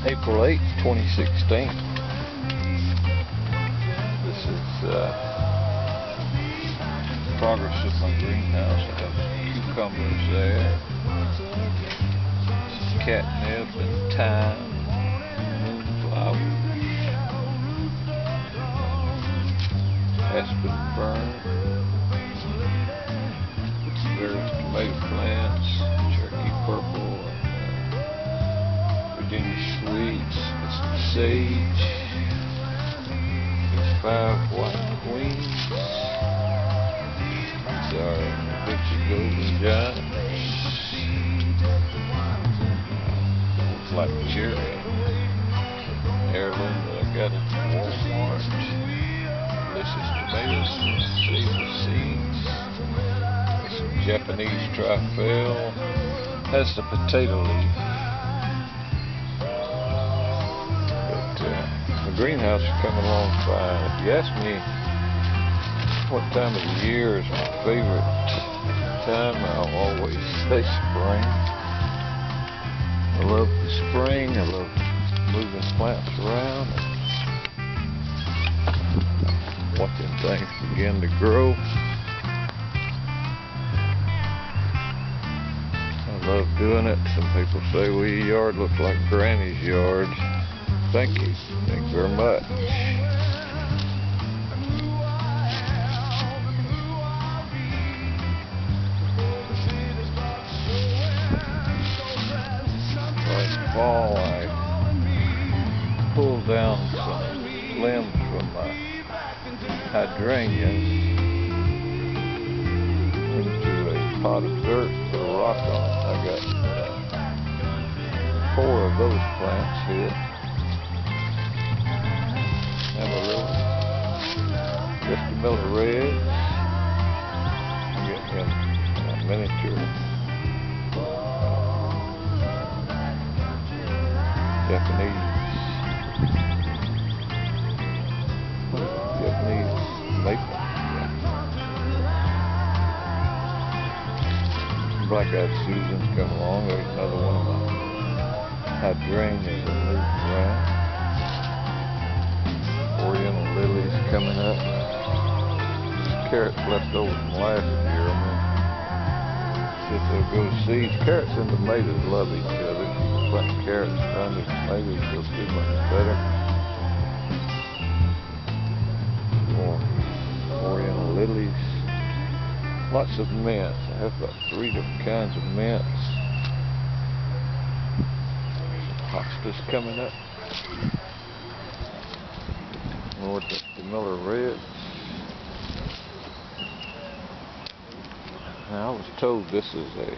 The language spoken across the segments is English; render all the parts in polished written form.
April 8th, 2016. This is progress of my greenhouse. I have cucumbers there, catnip and thyme, moonflowers, aspen fern, various tomato plants, Cherokee purple, Virginia sweets, some sage. There's 5 white queens. These are Vinci golden giants. Black cherry, heirloom that I got at Walmart. Delicious tomatoes, sesame seeds. Some Japanese trifle. Has the potato leaf. The greenhouse is coming along fine. If you ask me what time of the year is my favorite time, I'll always say spring. I love the spring. I love moving plants around and watching things begin to grow. I love doing it. Some people say, well, your yard looks like Granny's yard. Thank you. Thank you very much. Last fall, I pulled down some limbs from my hydrangeas into a pot of dirt, put a rock on it. I got 4 of those plants here. Amaryllis, just a Miller Red. I get him miniature Japanese maple. Black-eyed Susan's come along. There's another one of my hydrangeas that moves around. Oriental lilies coming up. Carrots left over from last year. Just they'll go to seeds. Carrots and tomatoes love each other. If you plant carrots under tomatoes, they'll do much better. More Oriental lilies. Lots of mints. I have about 3 different kinds of mints. Some hostas coming up. More the Miller Reds. Now, I was told this is a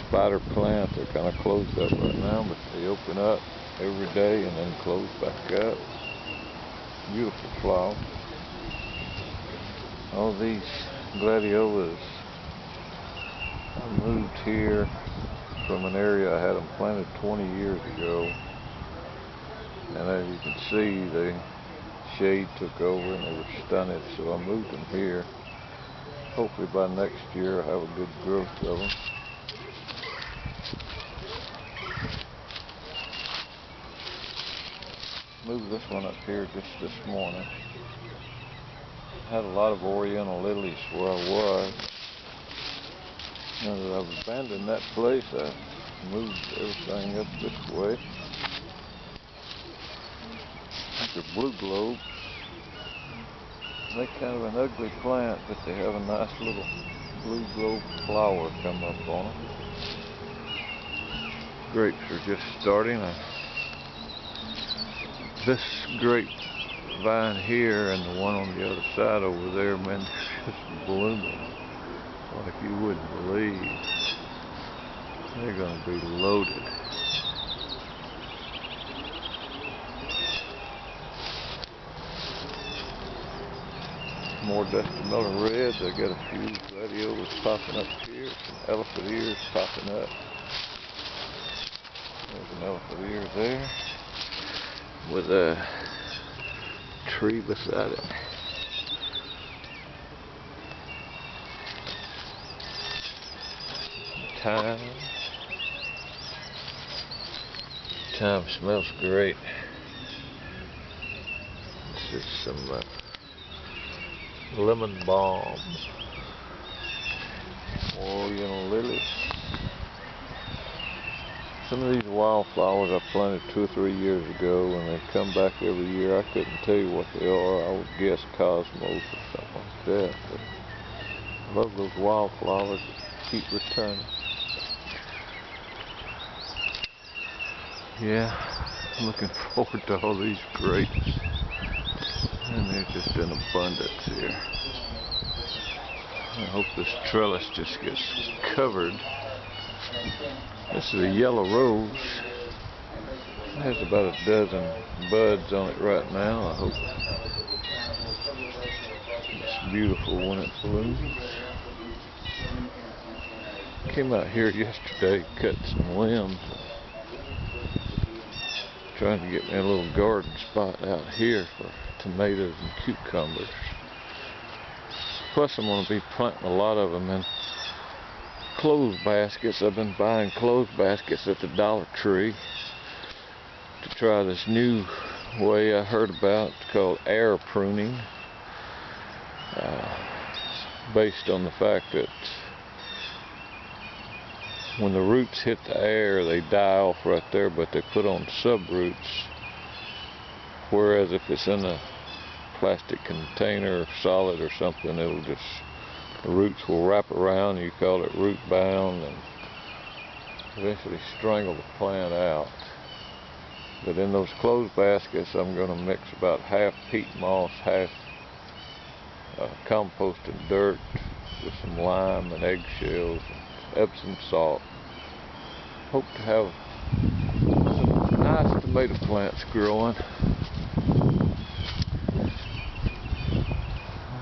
spider plant. They're kind of closed up right now, but they open up every day and then close back up. Beautiful flower. All these gladiolas. I moved here from an area I had them planted 20 years ago, and as you can see, the shade took over and they were stunted, so I moved them here. Hopefully by next year I'll have a good growth of them. Moved this one up here just this morning. I had a lot of Oriental lilies where I was. Now that I've abandoned that place, I moved everything up this way. These are blue globes. They're kind of an ugly plant, but they have a nice little blue globe flower come up on them. Grapes are just starting. This grape vine here and the one on the other side over there, man, they're just blooming like you wouldn't believe. They're going to be loaded. More Dusty Miller Reds. I got a few gladiolas popping up here. Some elephant ears popping up. There's an elephant ear there with a tree beside it. Thyme. time. Smells great. This is some lemon balm. Oriental lilies. Some of these wildflowers I planted 2 or 3 years ago, and they come back every year. I couldn't tell you what they are. I would guess cosmos or something like that. But I love those wildflowers that keep returning. Yeah, I'm looking forward to all these grapes. And they're just in abundance here. I hope this trellis just gets covered. This is a yellow rose. It has about a dozen buds on it right now. I hope it's beautiful when it blooms. Came out here yesterday, cut some limbs, trying to get me a little garden spot out here for tomatoes and cucumbers. Plus I'm going to be planting a lot of them in clothes baskets. I've been buying clothes baskets at the Dollar Tree to try this new way I heard about called air pruning, based on the fact that when the roots hit the air they die off right there, but they put on subroots, whereas if it's in a plastic container or solid or something, it'll just, the roots will wrap around, you call it root bound, and eventually strangle the plant out. But in those clothes baskets I'm going to mix about half peat moss, half composted dirt with some lime and eggshells and Epsom salt. Hope to have some nice tomato plants growing.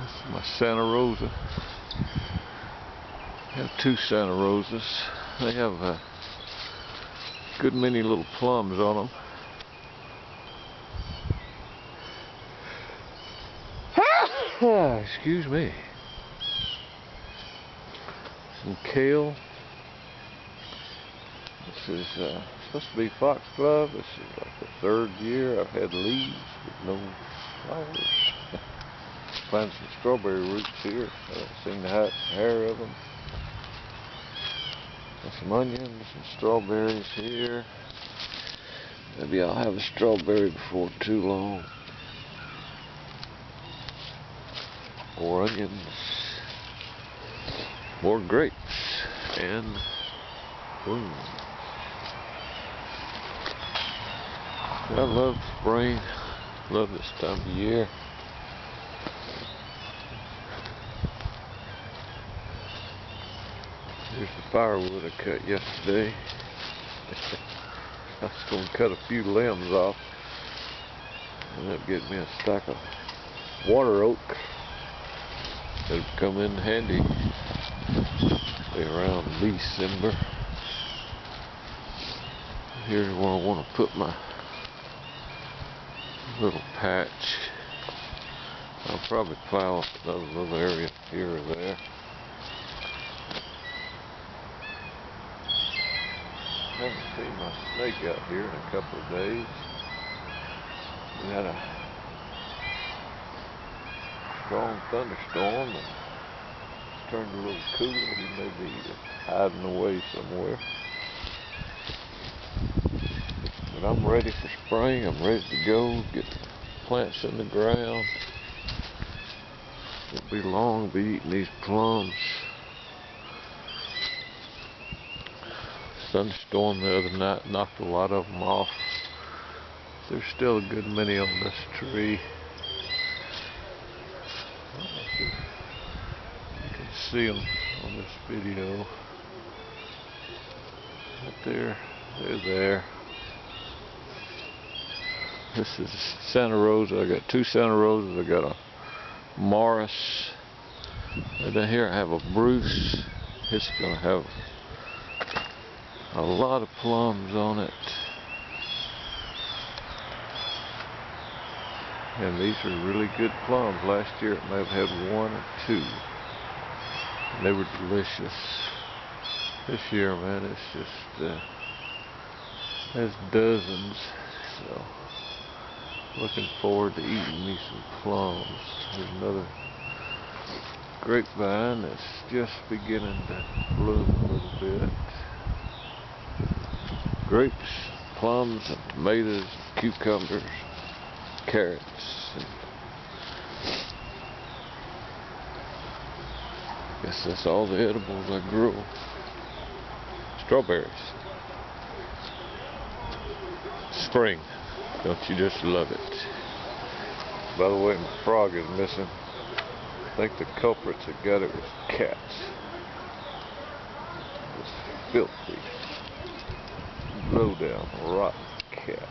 This is my Santa Rosa. I have 2 Santa Rosas. They have a good many little plums on them. Excuse me. Some kale. This is supposed to be foxglove. This is like the 3rd year I've had leaves with no flowers. Find some strawberry roots here. I haven't seen the hair of them. Got some onions and strawberries here. Maybe I'll have a strawberry before too long. More onions. More grapes. And boom. I love spring. Love this time of year. Here's the firewood I cut yesterday. I was going to cut a few limbs off. Ended up getting me a stack of water oak. That'll come in handy around December. Here's where I want to put my little patch. I'll probably plow up another little area here or there. I haven't seen my snake out here in a couple of days. We had a strong thunderstorm and it's turned a little cooler. He may be hiding away somewhere. But I'm ready for spring. I'm ready to go. Get the plants in the ground. Won't be long to be eating these plums. Thunderstorm the other night knocked a lot of them off. There's still a good many on this tree. I don't know if you can see them on this video. Right there, they're there. This is Santa Rosa. I got 2 Santa Rosas. I got a Morris. And then here I have a Bruce. It's gonna have a lot of plums on it. And these are really good plums. Last year it may have had 1 or 2. And they were delicious. This year, man, it's just There's dozens, so looking forward to eating me some plums. There's another grapevine that's just beginning to bloom a little bit. Grapes, plums, and tomatoes, cucumbers, carrots, and I guess that's all the edibles I grow. Strawberries. Spring. Don't you just love it? By the way, my frog is missing. I think the culprits that got it was cats. It's filthy, low down, rotten cats.